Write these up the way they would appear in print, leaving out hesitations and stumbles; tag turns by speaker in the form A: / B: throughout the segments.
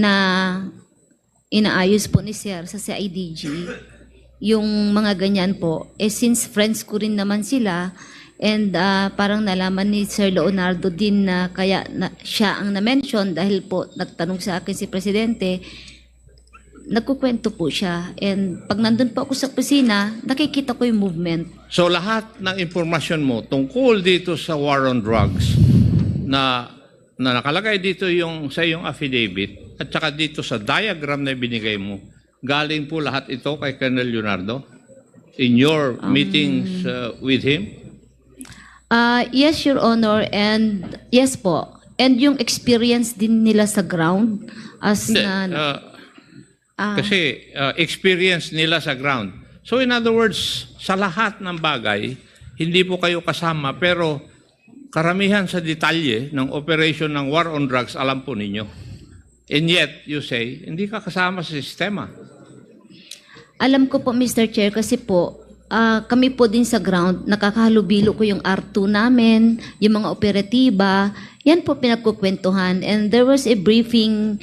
A: na inaayos po ni Sir sa CIDG, yung mga ganyan po, since friends ko rin naman sila, and parang nalaman ni Sir Leonardo din na kaya siya ang na-mention dahil po nagtanong sa akin si Presidente, nagkukwento po siya. And pag nandun po ako sa opisina, nakikita ko yung movement.
B: So lahat ng impormasyon mo tungkol dito sa war on drugs na nakalagay dito yung sa iyong affidavit at saka dito sa diagram na binigay mo, galing po lahat ito kay Colonel Leonardo in your meetings with him?
A: Yes, Your Honor, and yes po. And yung experience din nila sa ground as
B: kasi experience nila sa ground. So in other words, sa lahat ng bagay, hindi po kayo kasama pero karamihan sa detalye ng operation ng war on drugs alam po ninyo. And yet, you say, hindi ka kasama sa sistema.
A: Alam ko po, Mr. Chair, kasi po, kami po din sa ground, nakakahalubilo ko yung R2 namin, yung mga operatiba, yan po pinagkukwentuhan. And there was a briefing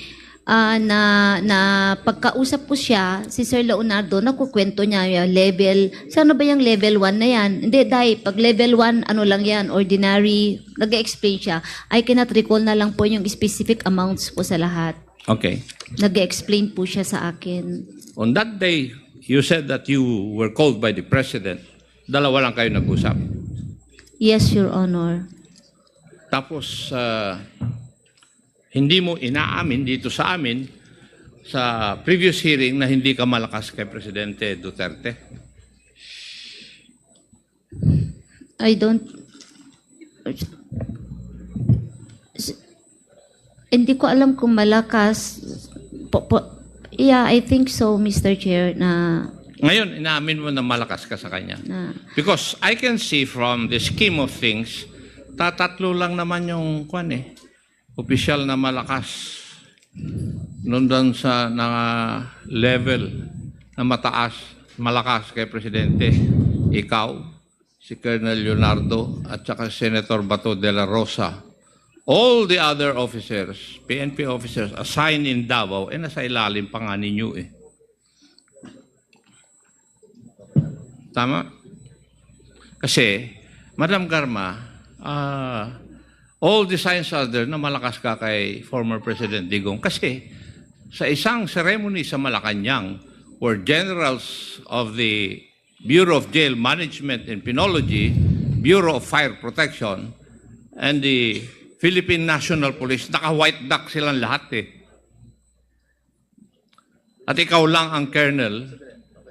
A: na pagkausap ko siya, si Sir Leonardo, nakukwento niya yung level, sana ba yung level 1 na yan? Hindi, dahil pag level 1, ano lang yan, ordinary, nag-explain siya. I cannot recall na lang po yung specific amounts po sa lahat.
B: Okay.
A: Nag-explain po siya sa akin.
B: On that day, you said that you were called by the President. Dalawa lang kayo nag-usap.
A: Yes, Your Honor.
B: Tapos, hindi mo inaamin dito sa amin sa previous hearing na hindi ka malakas kay Presidente Duterte.
A: I don't... Hindi ko alam kung malakas. Yeah, I think so, Mr. Chair, na...
B: Ngayon, inaamin mo na malakas ka sa kanya. Because I can see from the scheme of things, tatatlo lang naman yung opisyal na malakas doon sa level na mataas, malakas kay Presidente. Ikaw, si Colonel Leonardo, at saka Senator Bato de la Rosa. All the other officers, PNP officers, assigned in Davao, nasa ilalim pa nga ninyo Tama? Kasi, Madam Garma, all the signs are there na malakas ka kay former President Digong. Kasi sa isang ceremony sa Malacanang where generals of the Bureau of Jail Management and Penology, Bureau of Fire Protection, and the Philippine National Police, naka-white duck silang lahat At ikaw lang ang colonel,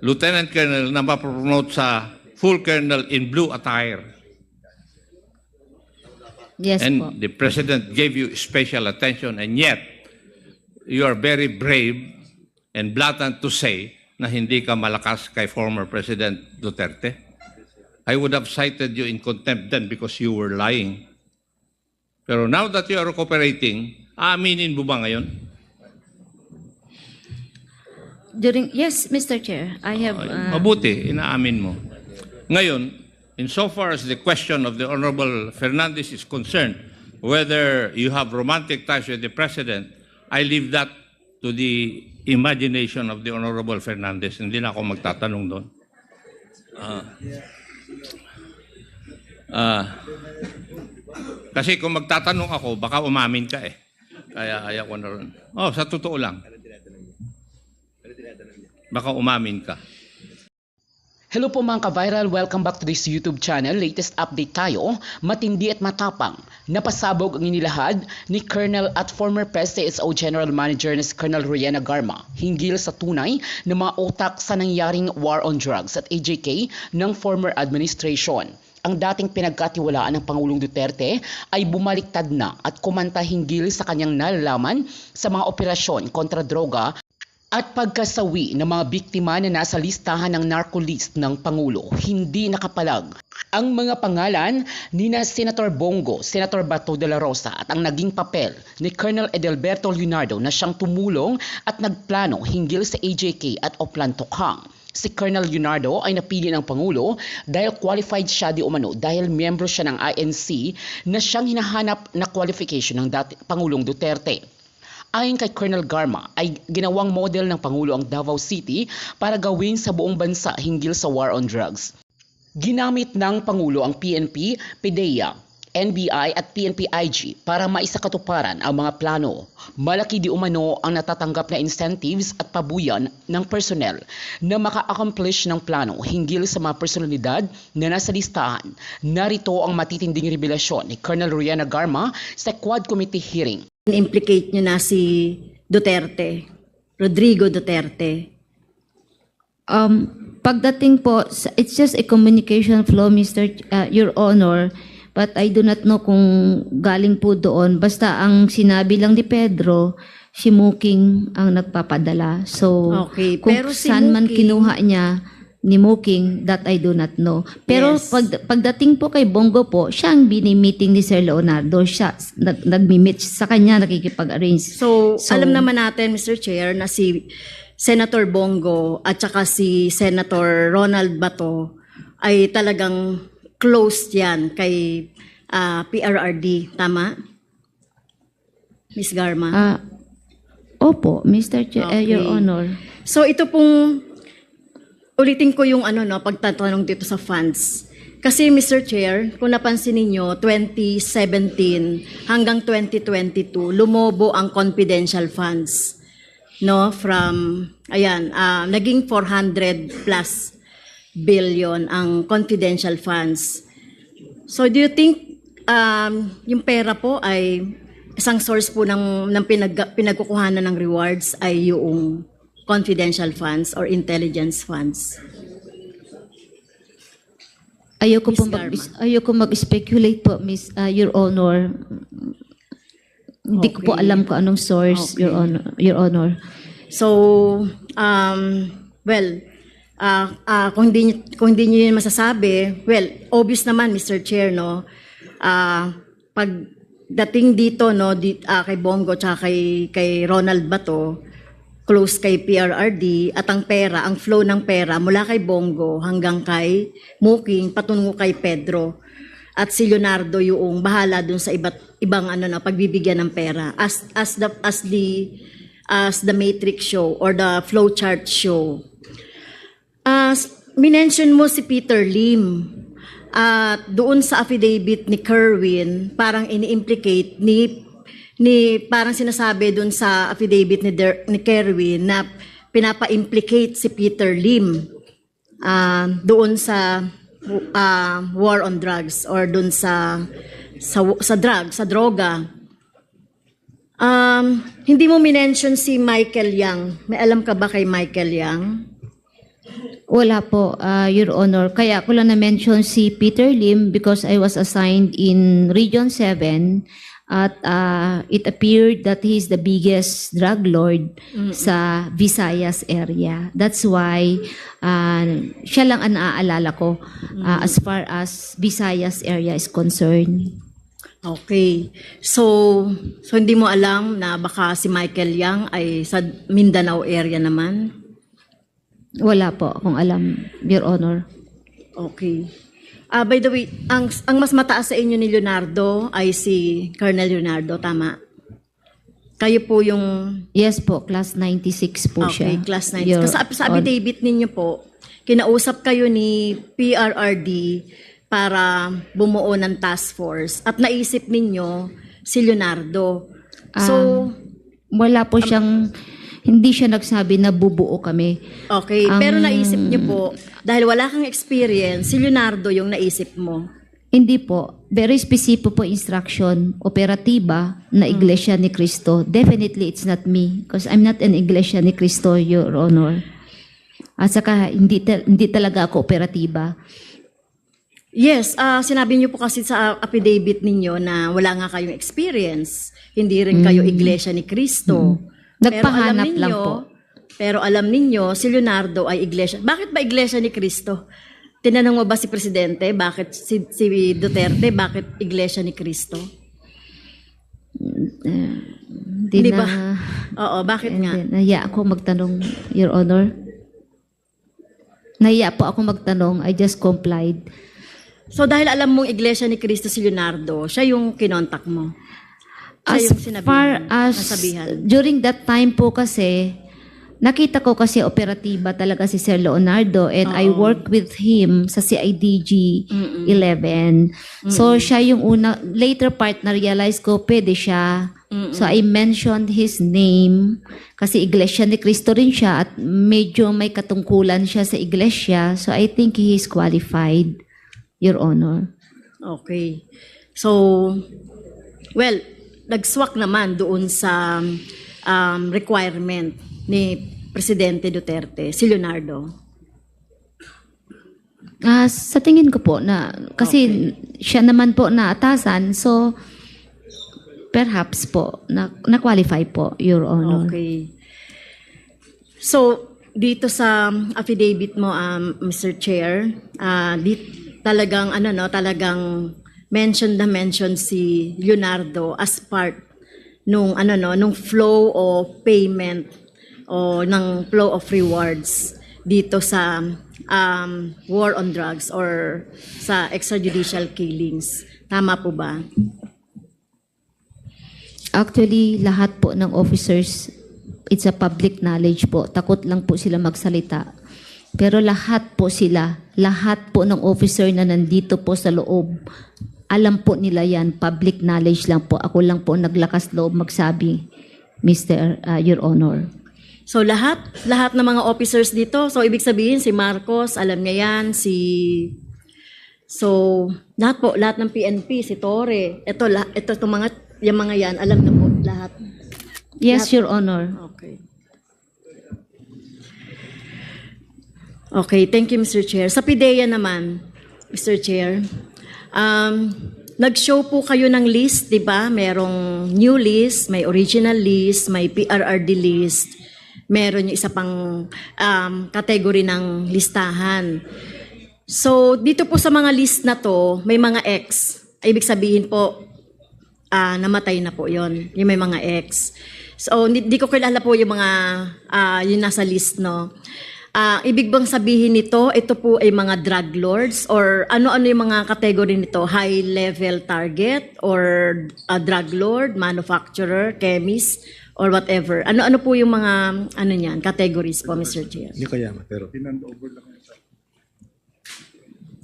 B: lieutenant colonel na mapromote sa full colonel in blue attire.
A: Yes,
B: and
A: po.
B: the President gave you special attention, and yet you are very brave and blatant to say na hindi ka malakas kay former President Duterte. I would have cited you in contempt then because you were lying. Pero now that you are cooperating, aaminin mo ba ngayon?
A: Yes, Mr. Chair, I have...
B: Mabuti, inaamin mo. Ngayon, insofar as the question of the Honorable Fernandez is concerned, whether you have romantic ties with the President, I leave that to the imagination of the Honorable Fernandez. Hindi na ako magtatanong doon. Kasi kung magtatanong ako, baka umamin ka Kaya ayaw ko na ron. Sa totoo lang. Baka umamin ka.
C: Hello po mga ka-viral, welcome back to this YouTube channel. Latest update tayo, matindi at matapang. Napasabog ang inilahad ni Colonel at former PSTSO General Manager na si Colonel Rowena Garma hinggil sa tunay na mga utak sa nangyaring war on drugs at AJK ng former administration. Ang dating pinagkatiwalaan ng Pangulong Duterte ay bumaliktad na at kumanta hinggil sa kanyang nalalaman sa mga operasyon kontra droga at pagkasawi ng mga biktima na nasa listahan ng narco-list ng Pangulo. Hindi nakapalag ang mga pangalan ni Senator Bongo, Senator Bato de la Rosa at ang naging papel ni Colonel Edelberto Leonardo na siyang tumulong at nagplano hinggil sa AJK at Oplan Tokhang. Si Colonel Leonardo ay napili ng Pangulo dahil qualified siya di umano dahil miyembro siya ng INC na siyang hinahanap na qualification ng Pangulong Duterte. Ayon kay Colonel Garma ay ginawang model ng Pangulo ang Davao City para gawin sa buong bansa hinggil sa war on drugs. Ginamit ng Pangulo ang PNP, PDEA, NBI at PNP-IG para maisakatuparan ang mga plano. Malaki di umano ang natatanggap na incentives at pabuyan ng personnel na maka-accomplish ng plano hinggil sa mga personalidad na nasa listahan. Narito ang matitinding revelasyon ni Colonel Riana Garma sa Quad Committee hearing.
D: Implicate nyo na si Duterte, Rodrigo Duterte.
A: Pagdating po, it's just a communication flow, Your Honor. But I do not know kung galing po doon. Basta ang sinabi lang ni Pedro, si Muking ang nagpapadala. So,
D: Okay,
A: kung
D: pero si
A: saan man
D: Muking-
A: kinuha niya ni Muking, that I do not know. Pero
D: Yes.
A: pagdating po kay Bongo po, siya ang bini-meeting ni Sir Leonardo. Siya nag-meet sa kanya, nakikipag-arrange.
D: So,
A: So-
D: alam naman natin, Mr. Chair, na si Senator Bongo at saka si Senator Ronald Bato ay talagang close yan kay PRRD. Tama? Miss Garma?
A: Opo, Mr. Your
D: Okay.
A: Honor.
D: So ito pong ulitin ko yung pagtatanong dito sa funds. Kasi Mr. Chair, kung napansin ninyo, 2017 hanggang 2022 lumobo ang confidential funds. No, from naging 400 plus billion ang confidential funds. So do you think yung pera po ay isang source po ng pinagkukuhanan ng rewards ay yung confidential funds or intelligence funds?
A: Ayoko po
D: Miss
A: ayoko mag-speculate po, Your Honor. Hindi ko po
D: Okay.
A: alam kung anong source,
D: Okay.
A: Your Honor.
D: So, kung hindi niyo yun masasabi, obvious naman, Mr. Chair, no? Pagdating dito, no, kay Bongo tsaka kay Ronald Bato, close kay PRRD, at ang pera, ang flow ng pera mula kay Bongo hanggang kay Muking, patungo kay Pedro. At si Leonardo yung bahala dun sa ibang pagbibigyan ng pera. As the matrix show or the flow chart show. Minention mo si Peter Lim. At doon sa affidavit ni Kerwin, parang ini-implicate parang sinasabi doon sa affidavit ni Kerwin na pinapa-implicate si Peter Lim doon sa war on drugs or doon sa droga. Hindi mo minention si Michael Yang. May alam ka ba kay Michael Yang?
A: Wala po, Your Honor. Kaya ko lang na-mention si Peter Lim because I was assigned in Region 7 at it appeared that he is the biggest drug lord sa Visayas area. That's why siya lang ang naaalala ko as far as Visayas area is concerned.
D: Okay. So hindi mo alam na baka si Michael Yang ay sa Mindanao area naman?
A: Wala po akong alam, Your Honor.
D: Okay. By the way, ang mas mataas sa inyo ni Leonardo ay si Colonel Leonardo, tama? Kayo po yung...
A: Yes po, class 96 po siya.
D: Okay, class 9.
A: Your
D: Kasi sa affidavit ninyo po, kinausap kayo ni PRRD para bumuo ng task force at naisip ninyo si Leonardo. So,
A: Wala po siyang, hindi siya nagsabi na bubuo kami.
D: okay, pero naisip niyo po, dahil wala kang experience, si Leonardo yung naisip mo.
A: Hindi po. Very specific po instruction, operatiba na Iglesia ni Cristo. Definitely it's not me because I'm not an Iglesia ni Cristo, Your Honor. At saka hindi talaga ako operatiba.
D: Yes, sinabi niyo po kasi sa affidavit ninyo na wala nga kayong experience. Hindi rin kayo Iglesia ni Cristo.
A: Nagpahanap lang po.
D: Pero alam ninyo, si Leonardo ay Iglesia. Bakit ba Iglesia ni Cristo? Tinanong mo ba si Presidente? Bakit si Duterte? Bakit Iglesia ni Cristo?
A: Hindi
D: ba?
A: na,
D: Oo, bakit nga?
A: nahiya ako magtanong, Your Honor. Nahiya po ako magtanong. I just complied.
D: So dahil alam mong Iglesia ni Cristo si Leonardo, siya yung kinontak mo.
A: As
D: yung sinabihan,
A: far as
D: nasabihan.
A: during that time po kasi, nakita ko kasi operatiba talaga si Sir Leonardo and I work with him sa CIDG 11. So siya yung una, later part na realize ko pwede siya. So I mentioned his name kasi Iglesia ni Cristo rin siya at medyo may katungkulan siya sa iglesia. So I think he is qualified, Your Honor.
D: Okay. So, well, nagswak naman doon sa requirement ni Presidente Duterte, si Leonardo.
A: Sa tingin ko po na kasi siya naman po na atasan, so perhaps po na-qualify po, Your Honor.
D: Okay. So, dito sa affidavit mo, Mr. Chair, talagang talagang mention si Leonardo as part nung nung flow of payment o ng flow of rewards dito sa war on drugs or sa extrajudicial killings. Tama po ba?
A: Actually, lahat po ng officers, it's a public knowledge po. Takot lang po sila magsalita. Pero lahat po ng officer na nandito po sa loob, alam po nila yan, public knowledge lang po. Ako lang po naglakas loob magsabi, Your Honor.
D: So lahat ng mga officers dito, so ibig sabihin si Marcos, alam niya yan, so lahat ng PNP, si Torre, yung mga yan, alam na po lahat.
A: Yes, Your Honor.
D: Okay. Okay, thank you, Mr. Chair. Sa PIDEA naman, Mr. Chair, nag-show po kayo ng list, di ba? Merong new list, may original list, may PRRD list, meron yung isa pang category ng listahan. So, dito po sa mga list na to, may mga X. Ibig sabihin po, namatay na po yon. Yung may mga X. So, di ko kilala po yung mga, yung nasa list, no? Ibig bang sabihin nito, ito po ay mga drug lords or ano-ano yung mga category nito? High-level target or drug lord, manufacturer, chemist, or whatever. Ano-ano po yung mga niyan, categories po, Mr. Chair?
E: Hindi kaya, pero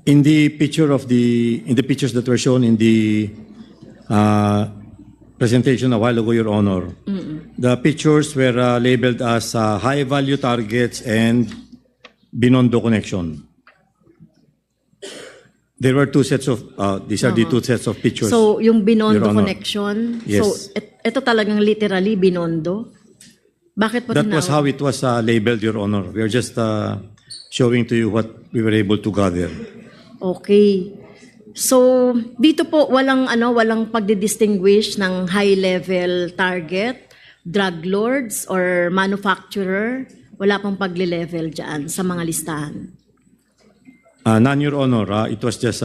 E: in the pictures that were shown in the presentation a while ago, Your Honor, the pictures were labeled as high-value targets and Binondo connection. There were two sets of, these are the two sets of pictures.
D: So, yung
E: Your
D: Binondo
E: Honor.
D: connection,
E: Yes.
D: so ito talagang literally Binondo? Bakit po
E: That was how
D: tinawag?
E: it was labeled, Your Honor. We are just showing to you what we were able to gather.
D: Okay. So, dito po walang pagdi-distinguish ng high-level target, drug lords, or manufacturer. Wala pong pagli-level dyan sa mga listahan.
E: None, Your Honor. It was just,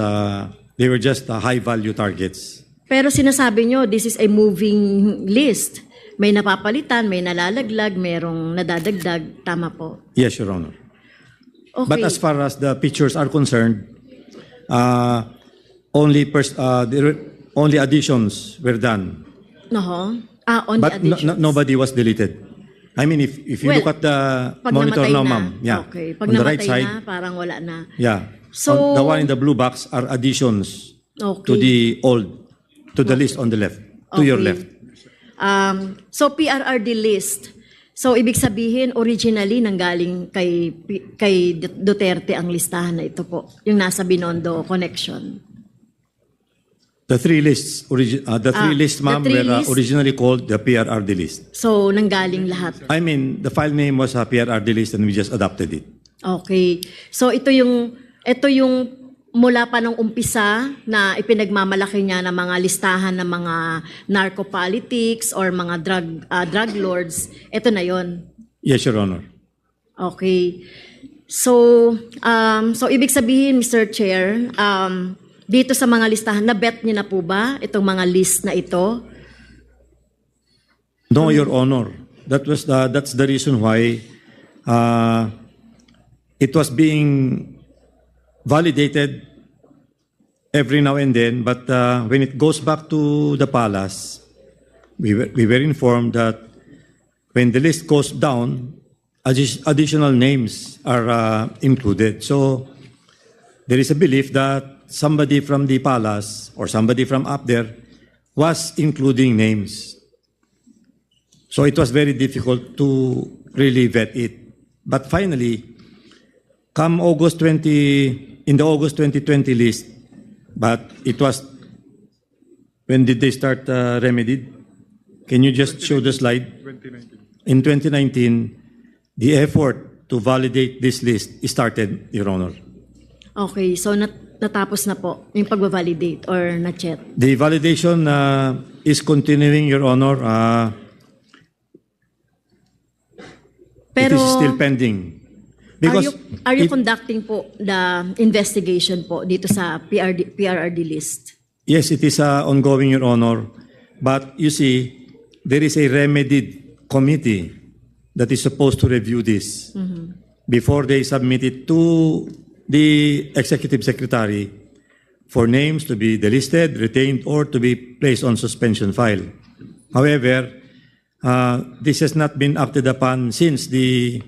E: they were just high-value targets.
D: Pero sinasabi nyo, this is a moving list. May napapalitan, may nalalaglag, merong nadadagdag. Tama po.
E: Yes, Your Honor.
D: Okay.
E: But as far as the pictures are concerned, only additions were done.
D: Only
E: But
D: additions.
E: nobody was deleted. I mean, if you
D: Well,
E: look at the
D: Pag
E: monitor
D: namatay
E: now,
D: na.
E: ma'am, yeah,
D: Okay. Pag
E: on the
D: namatay
E: right side,
D: na, parang wala na.
E: yeah.
D: So-
E: The one in the blue box are additions to
D: Okay.
E: the list on the left, to your
D: Okay.
E: left.
D: So PRRD list. So ibig sabihin originally nanggaling kay Duterte ang listahan na ito po, yung nasa Binondo connection.
E: The three lists, ma'am,
D: the three
E: were
D: lists-
E: originally called the PRRD list.
D: So nanggaling lahat.
E: I mean, the file name was PRRD list and we just adopted it.
D: Okay. So ito yung mula pa nung umpisa na ipinagmamalaki niya ng mga listahan ng mga narcopolitics or mga drug lords. Ito na 'yon.
E: Yes, Your Honor.
D: Okay. So ibig sabihin, Mr. Chair, dito sa mga listahan, na-bet niyo na po ba itong mga list na ito?
E: No, Your Honor. That's the reason why it was being validated every now and then, but when it goes back to the palace, we were informed that when the list goes down, additional names are included. So there is a belief that somebody from the palace or somebody from up there was including names. So it was very difficult to really vet it. But finally, come in the August 2020 list, but it was, when did they start remedied? Can you just show the slide?
F: 2019.
E: In 2019, the effort to validate this list started, Your Honor.
D: Okay, so natapos na po yung pag-validate or na-check?
E: The validation is continuing, Your Honor. It
D: Pero
E: is still pending. Because
D: are you
E: it-
D: conducting po the investigation po dito sa PRRD list?
E: Yes, it is ongoing, Your Honor. But you see, there is a remedied committee that is supposed to review this before they submit it to the Executive Secretary for names to be delisted, retained, or to be placed on suspension file. However, this has not been acted upon since the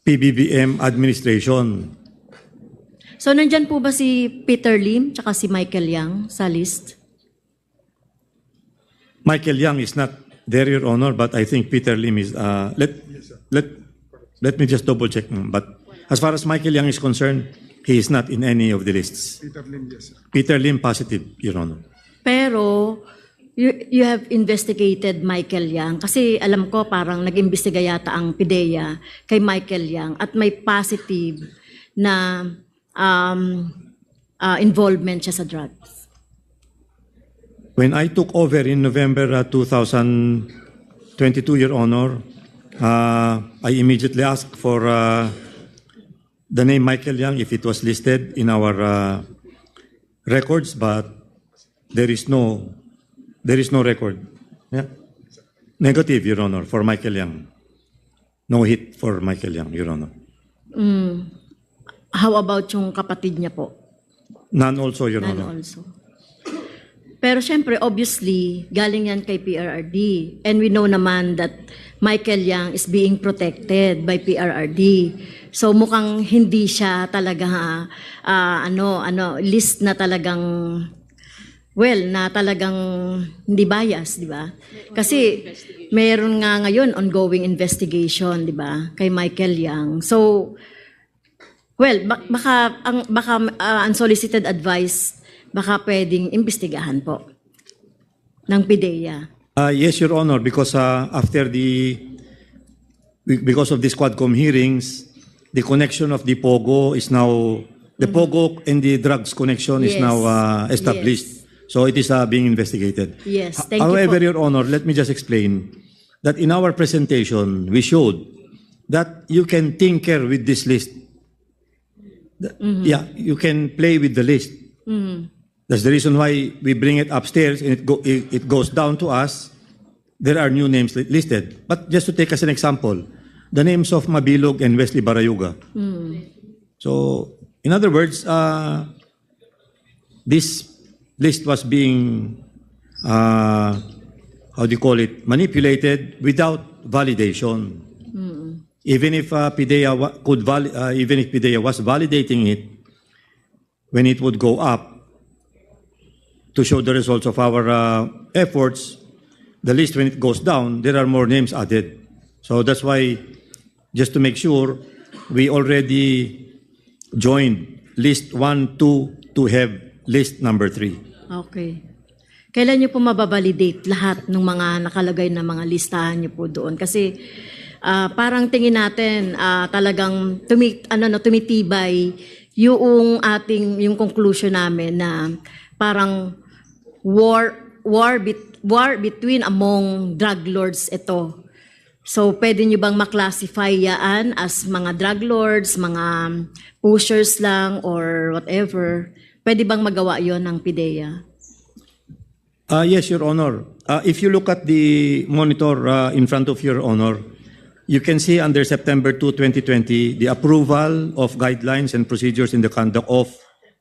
E: PBBM administration.
D: So nandyan po ba si Peter Lim tsaka si Michael Yang sa list?
E: Michael Yang is not there, Your Honor, but I think Peter Lim is. Let me just double check. But as far as Michael Yang is concerned, he is not in any of the lists.
F: Peter Lim, yes, sir.
E: Peter Lim, positive, Your Honor.
D: Pero you have investigated Michael Yang kasi alam ko parang nag-imbestiga yata ang PIDEA kay Michael Yang at may positive na involvement siya sa drugs.
E: When I took over in November 2022, Your Honor, I immediately asked for the name Michael Yang if it was listed in our records, but there is no record. Yeah? Negative, Your Honor, for Michael Yang. No hit for Michael Yang, Your Honor.
D: How about yung kapatid niya po?
E: None also, Your
D: None
E: Honor.
D: also. Pero syempre, obviously, galing yan kay PRRD. And we know naman that Michael Yang is being protected by PRRD. So mukhang hindi siya talaga, list na talagang, na talagang hindi bias, di ba? Kasi mayroon nga ngayon ongoing investigation, di ba, kay Michael Yang. So, baka unsolicited advice, baka pwedeng imbestigahan po ng PIDEA.
E: Yes, Your Honor, because because of these Quadcom hearings, the connection of the POGO is now, the POGO and the drugs connection is
D: Yes.
E: now established. So it is being investigated.
D: Yes, thank you
E: However,
D: po.
E: Your Honor, let me just explain that in our presentation, we showed that you can tinker with this list. Yeah, you can play with the list. That's the reason why we bring it upstairs and it goes down to us. There are new names listed. But just to take as an example, the names of Mabilog and Wesley Barayuga. So, in other words, this list was being, manipulated without validation. Even if PIDEA was validating it, when it would go up to show the results of our efforts, the list when it goes down, there are more names added. So that's why, just to make sure, we already joined list 1, 2 to have list number 3.
D: Okay. Kailan niyo po mababalidate lahat ng mga nakalagay na mga listahan niyo po doon? Kasi parang tingin natin talagang tumitibay yung conclusion namin na parang war between among drug lords ito. So pwede niyo bang maklasify yan as mga drug lords, mga pushers lang or whatever? Pwede bang magawa yon ng PIDEA?
E: Yes, Your Honor. If you look at the monitor in front of Your Honor, you can see under September 2, 2020, the approval of guidelines and procedures in the conduct of,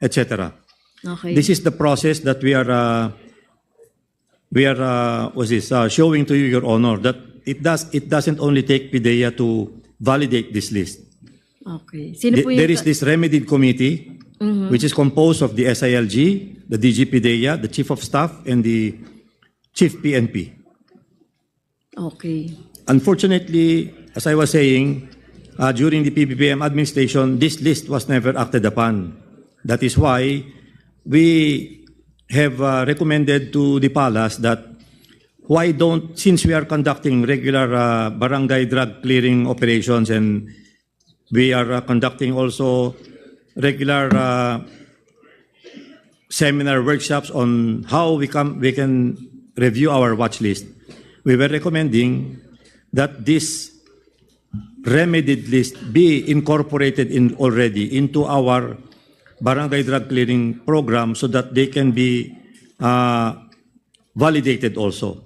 E: etc.
D: Okay.
E: This is the process that we are we are showing to you, Your Honor, that it doesn't only take PIDEA to validate this list.
D: Okay. Sino po yung...
E: There is this remedied committee, which is composed of the SILG, the DG PIDEA, the Chief of Staff, and the Chief PNP.
D: Okay.
E: Unfortunately, as I was saying, during the PBBM administration, this list was never acted upon. That is why we have recommended to the palace that why don't, since we are conducting regular barangay drug clearing operations and we are conducting also regular seminar workshops on how we can review our watch list, we were recommending that this remedied list be incorporated already into our barangay drug clearing program so that they can be validated also.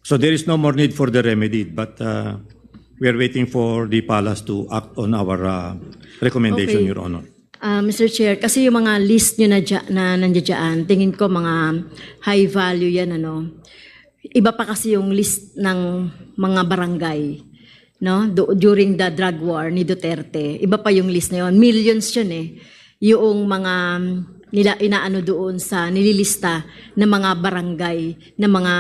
E: So there is no more need for the remedied, but we are waiting for the palace to act on our recommendation,
D: Okay.
E: Your Honor.
D: Mr. Chair, kasi yung mga list nyo na nandiyan, tingin ko mga high value yan, ano. Iba pa kasi yung list ng mga barangay, no? During the drug war ni Duterte. Iba pa yung list na yun. Millions yun eh. Yung mga inaano doon sa nililista ng mga barangay, na mga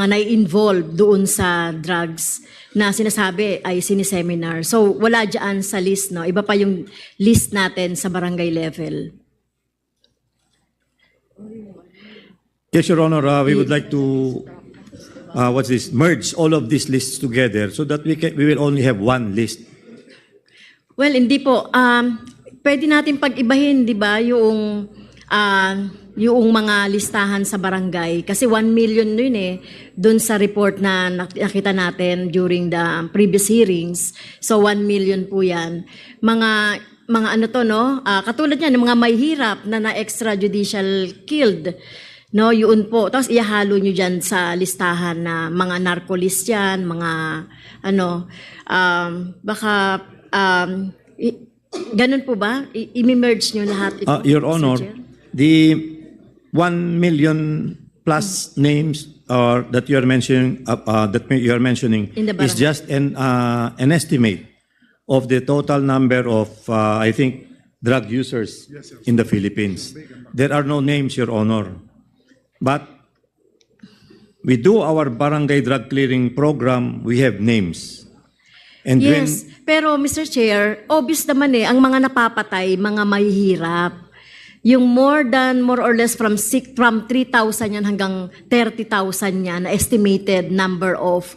D: nai-involve doon sa drugs na sinasabi ay siniseminar. So, wala dyan sa list, no? Iba pa yung list natin sa barangay level.
E: Yes, Your Honor, we would like to merge all of these lists together so that we will only have one list.
D: Well, hindi po. Pwede natin pag-ibahin, di ba, yung mga listahan sa barangay. Kasi 1 million yun eh, dun sa report na nakita natin during the previous hearings. So 1 million po yan. Mga ano to, no? Katulad yan, mga may hirap na extrajudicial killed. No, yun po. Tapos ihalo nyo dyan sa listahan na mga narcolist yan, mga ganun po ba? I-merge nyo lahat ito?
E: Your
D: Mr.
E: Honor,
D: Chair?
E: the 1 million plus names that you are mentioning,
D: In the
E: is
D: barangay.
E: just an estimate of the total number of, I think, drug users in the Philippines. There are no names, Your Honor. But we do our barangay drug clearing program, we have names. And
D: Yes, pero Mr. Chair, obvious naman eh, ang mga napapatay, mga mahihirap. Yung more or less from 3,000 yan hanggang 30,000 yan na estimated number of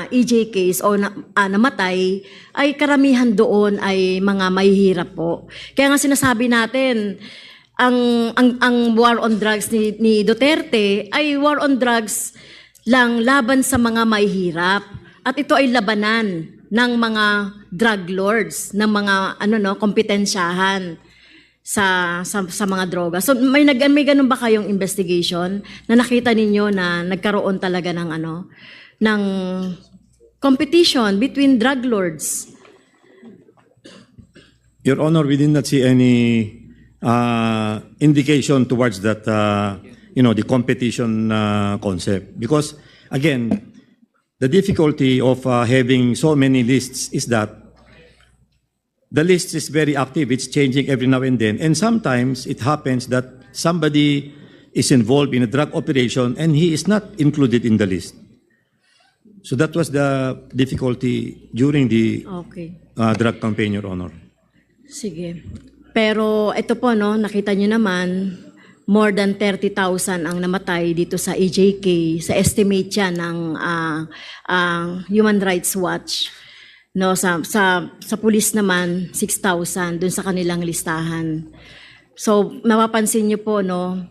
D: EJKs o namatay, ay karamihan doon ay mga mahihirap po. Kaya nga sinasabi natin, ang war on drugs ni Duterte ay war on drugs lang laban sa mga mahihirap. At ito ay labanan ng mga drug lords, ng mga kompetensyahan sa mga droga. So may ganun ba kayong investigation na nakita ninyo na nagkaroon talaga ng competition between drug lords?
E: Your Honor, we did not see any indication towards that, the competition concept. Because, again, the difficulty of having so many lists is that the list is very active. It's changing every now and then. And sometimes it happens that somebody is involved in a drug operation and he is not included in the list. So that was the difficulty during the
D: Okay.
E: drug campaign, Your Honor.
D: Sige. Pero ito po, no, nakita nyo naman, more than 30,000 ang namatay dito sa EJK, sa estimate yan ng Human Rights Watch. No, sa pulis naman, 6,000 dun sa kanilang listahan. So, mapapansin nyo po, no,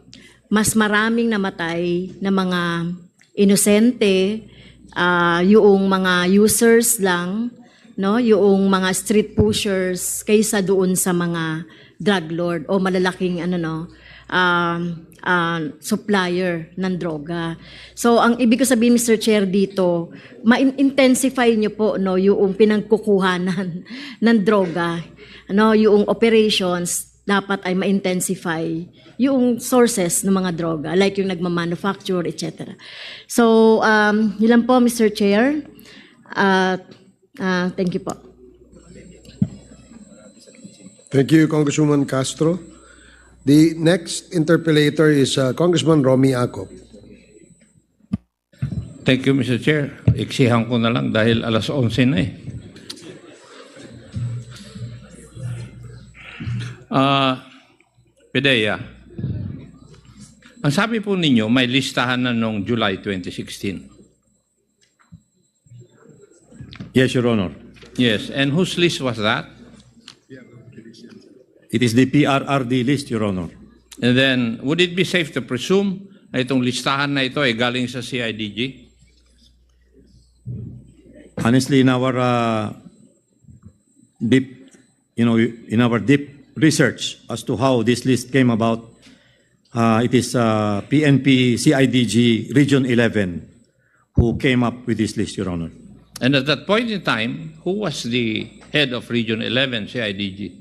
D: mas maraming namatay na mga inosente, yung mga users lang, no, yung mga street pushers kaysa doon sa mga drug lord o malalaking supplier ng droga. So ang ibig ko sabihin, Mr. Chair, dito, ma-intensify niyo po yung pinagkukuhanan ng droga, yung operations dapat ay ma-intensify yung sources ng mga droga, like yung nagmamanufacture, etc. So, yun lang po, Mr. Chair. Thank you po.
F: Thank you, Congresswoman Castro. The next interpellator is Congressman Romy Acop.
B: Thank you, Mr. Chair. Iksihan ko na lang dahil alas 11 na eh. Pedea, ang sabi po ninyo, may listahan na noong July 2016.
E: Yes, Your Honor.
B: Yes, and whose list was that?
E: It is the PRRD list, Your Honor.
B: And then, would it be safe to presume na itong listahan na ito ay galing sa CIDG?
E: Honestly, in our deep research as to how this list came about, it is PNP CIDG Region 11 who came up with this list, Your Honor.
B: And at that point in time, who was the head of Region 11 CIDG?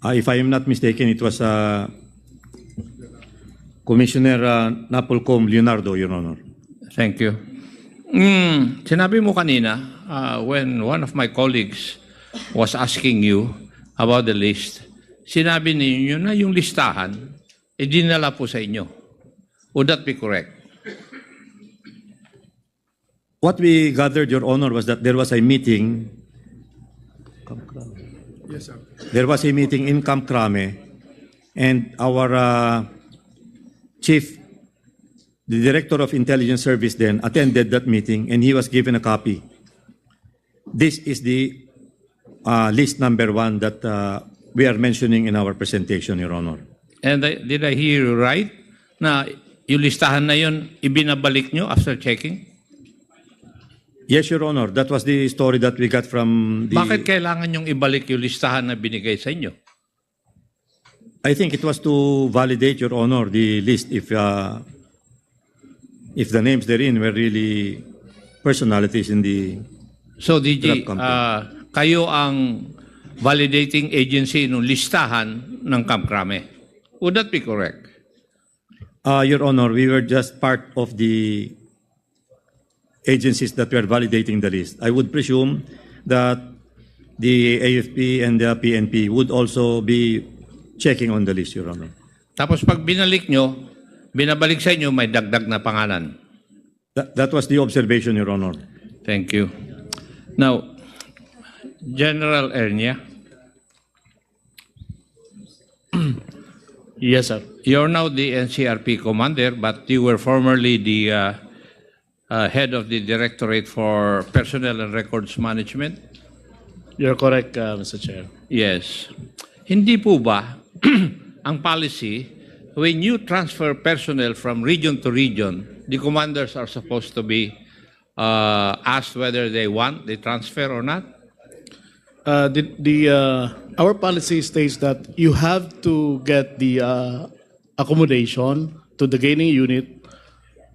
E: If I am not mistaken, it was Commissioner Napolcom Leonardo, Your Honor.
B: Thank you. Sinabi mo kanina, when one of my colleagues was asking you about the list, sinabi ninyo na yung listahan, dinala po sa inyo. Would that be correct?
E: What we gathered, Your Honor, was that there was a meeting.
F: Yes, sir.
E: There was a meeting in Camp Crame, and our chief, the director of intelligence service then attended that meeting, and he was given a copy. This is the list number 1 that we are mentioning in our presentation, Your Honor.
B: And did I hear you right? Na yung listahan na yun, ibinabalik nyo after checking?
E: Yes, Your Honor. That was the story that we got from the...
B: Bakit kailangan yung ibalik yung listahan na binigay sa inyo?
E: I think it was to validate, Your Honor, the list if the names therein were really personalities in the...
B: So, DG,
E: Drug company.
B: kayo ang validating agency ng listahan ng Camp Crame. Would that be correct?
E: Your Honor, we were just part of the agencies that were validating the list. I would presume that the AFP and the PNP would also be checking on the list, Your Honor.
B: Tapos pag binalik nyo, binabalik sa inyo, may dagdag na pangalan.
E: That was the observation, Your Honor.
B: Thank you. Now, General Ernia,
G: Yes, sir.
B: you're now the NCRP commander, but you were formerly the head of the Directorate for Personnel and Records Management.
G: You're correct, Mr. Chair.
B: Yes. Hindi po ba ang policy, when you transfer personnel from region to region, the commanders are supposed to be asked whether they want the transfer or not?
G: Our policy states that you have to get the accommodation to the gaining unit,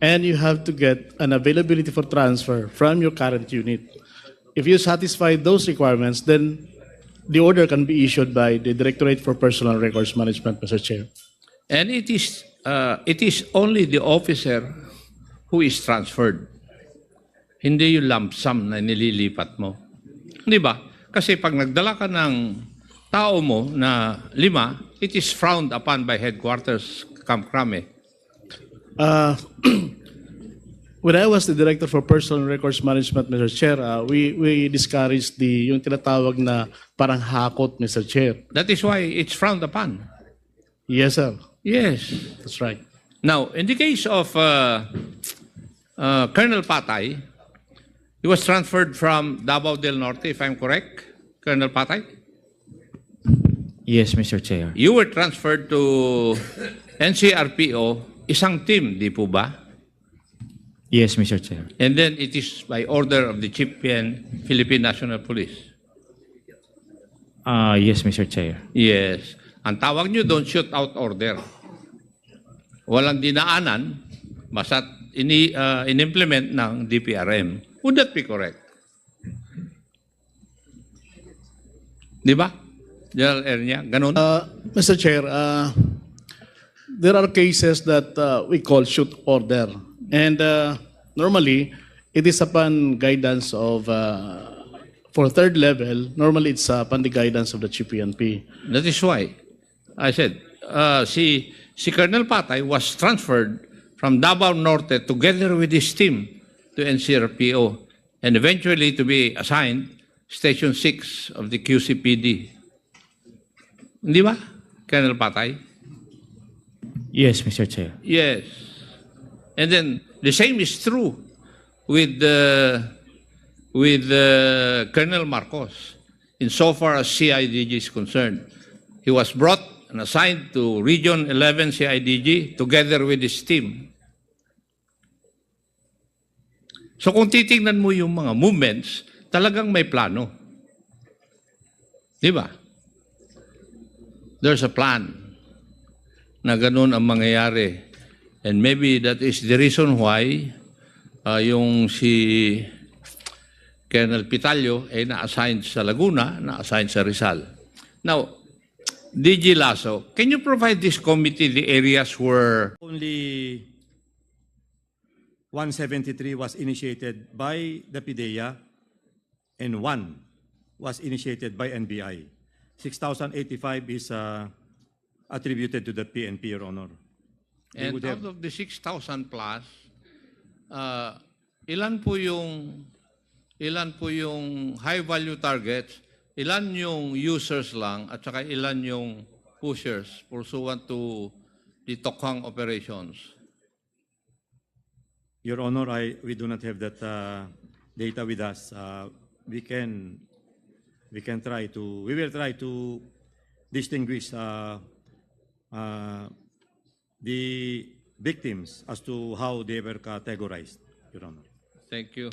G: and you have to get an availability for transfer from your current unit. If you satisfy those requirements, then the order can be issued by the Directorate for Personal Records Management, Mr. Chair.
B: And it is only the officer who is transferred. Hindi yung lump sum na nililipat mo. Di ba? Kasi pag nagdala ka ng tao mo na 5, it is frowned upon by headquarters Camp Crame.
G: When I was the Director for Personal Records Management, Mr. Chair, we discouraged yung tinatawag na parang hakot, Mr. Chair.
B: That is why it's frowned upon.
G: Yes, sir.
B: Yes.
G: That's right.
B: Now, in the case of Colonel Patay, he was transferred from Davao del Norte, if I'm correct, Colonel Patay?
H: Yes, Mr. Chair.
B: You were transferred to NCRPO, isang team, di po ba?
H: Yes, Mr. Chair.
B: And then it is by order of the Chief PN, Philippine National Police.
H: Yes, Mr. Chair.
B: Yes. Ang tawag nyo doon, shoot out order. Walang dinaanan, basta in-implement ng DPRM. Would that be correct? Di ba? General Ernia, ganun?
G: Mr. Chair, there are cases that we call shoot order. And normally, it is upon guidance of, for third level, normally it's upon the guidance of the Chief PNP.
B: That is why I said, si Colonel Patay was transferred from Davao Norte together with his team to NCRPO and eventually to be assigned Station 6 of the QCPD. Hindi ba, Colonel Patay?
H: Yes, Mr. Chair.
B: Yes. And then the same is true with Colonel Marcos. Insofar as CIDG is concerned, he was brought and assigned to Region 11 CIDG together with his team. So kung titingnan mo yung mga movements, talagang may plano. Di ba? There's a plan na ganun ang mangyayari. And maybe that is the reason why yung si Colonel Pitalio ay na-assign sa Laguna, na-assign sa Rizal. Now, DG Lasso, can you provide this committee the areas where
E: Only 173 was initiated by the PIDEA and 1 was initiated by NBI. 6,085 is attributed to the PNP, Your Honor. They
B: and
E: would
B: out
E: have-
B: of the 6,000 plus, ilan po yung high value targets, ilan yung users lang, at saka ilan yung pushers pursuant to the Tokhang operations?
E: Your Honor, we do not have that data with us. We will try to distinguish the victims as to how they were categorized, Your Honor.
B: Thank you.